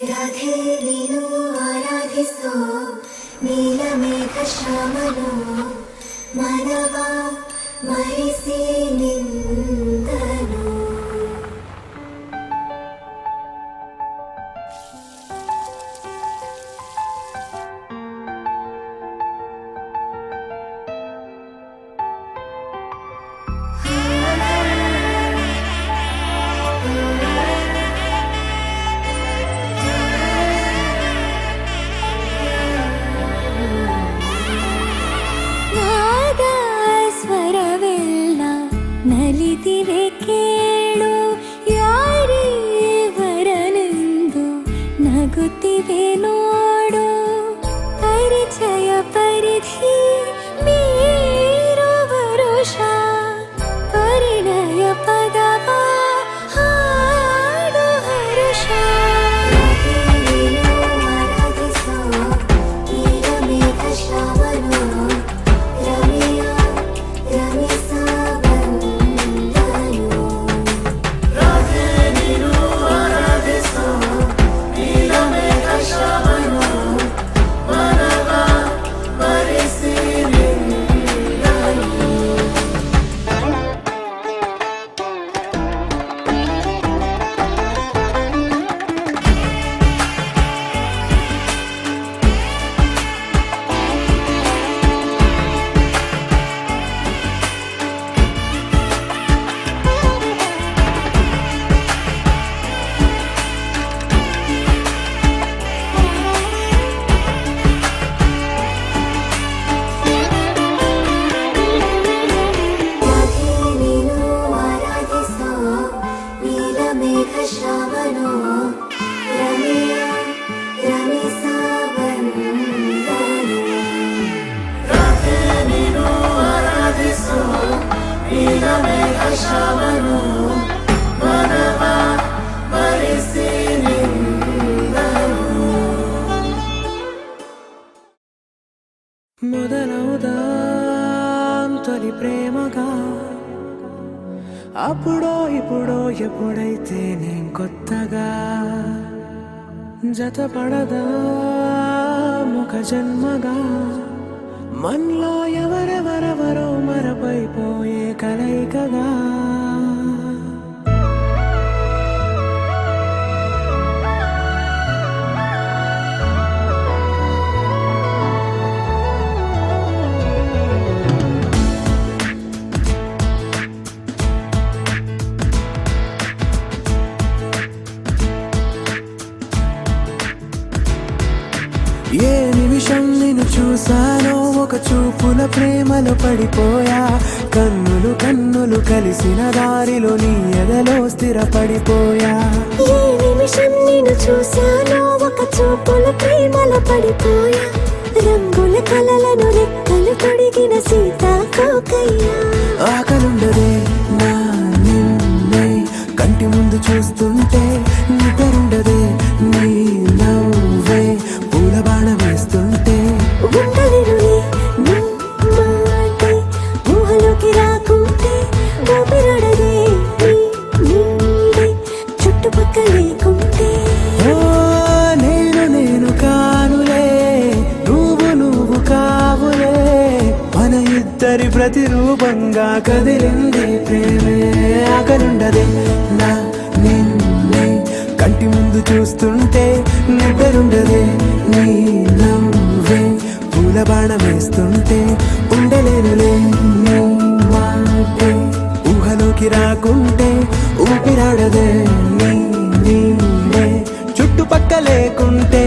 రాధే నిను ఆరాధిస్తూ నీలమేఘ శ్యామలో మనవా మరిసి నిందను ನಲಿದಿವೆ ಕೇಳು ಯಾರೇ ವರನೆಂದು ನಗುತ್ತಿವೆ ನೋಡು ಪರಿಚಯ ಪರಿಧಿ ಮೀರು ವರುಷ ಪರಿಣಯ ಪದವ ಹಾಡು ಹರುಷ మొదలవుదాం తొలి ప్రేమగా అప్పుడో ఇప్పుడో ఎప్పుడైతే నేను కొత్తగా జతపడదా ఒక జన్మగా మనలో ఎవరెవరెవరో మరపైపోయే కలయికగా ఏ నిమిషం నిన్ను చూసానో ఒక చూపుల ప్రేమలో పడిపోయా కన్నులు కన్నులు కలిసిన దారిలో నీ ఎదలో స్థిరపడిపోయా ఏ నిమిషం నిన్ను చూసానో ఒక చూపుల ప్రేమలో పడిపోయా రంగుల కలలను రెక్కలు తొడిగిన సీతాకోకయ్యా ఆకలుండదే నా నిన్నే కంటి ముందు చూస్తుంటే నిద్రుండదే నీ నవ్వే పూల బాణ వేస్తుంటే ఉండలేనులే నీ మాటే ఊహలోకి రాకుంటే ఊపిరాడదే నీ నీడే చుట్టుపక్కల లేకుంటే ఓ నేను కానులే నువ్వు కావులే మన ఇద్దరి ప్రతిరూపంగా కదిలింది ప్రేమే ఆకలుండదే నా నిన్నే కంటి ముందు చూస్తుంటే నిద్రుండదే నీ నవ్వే పూల బాణ వేస్తుంటే ఉండలేనులే నీ మాటే ఊహలోకి రాకుంటే ఊపిరాడదే నీ నీడే చుట్టుపక్క లేకుంటే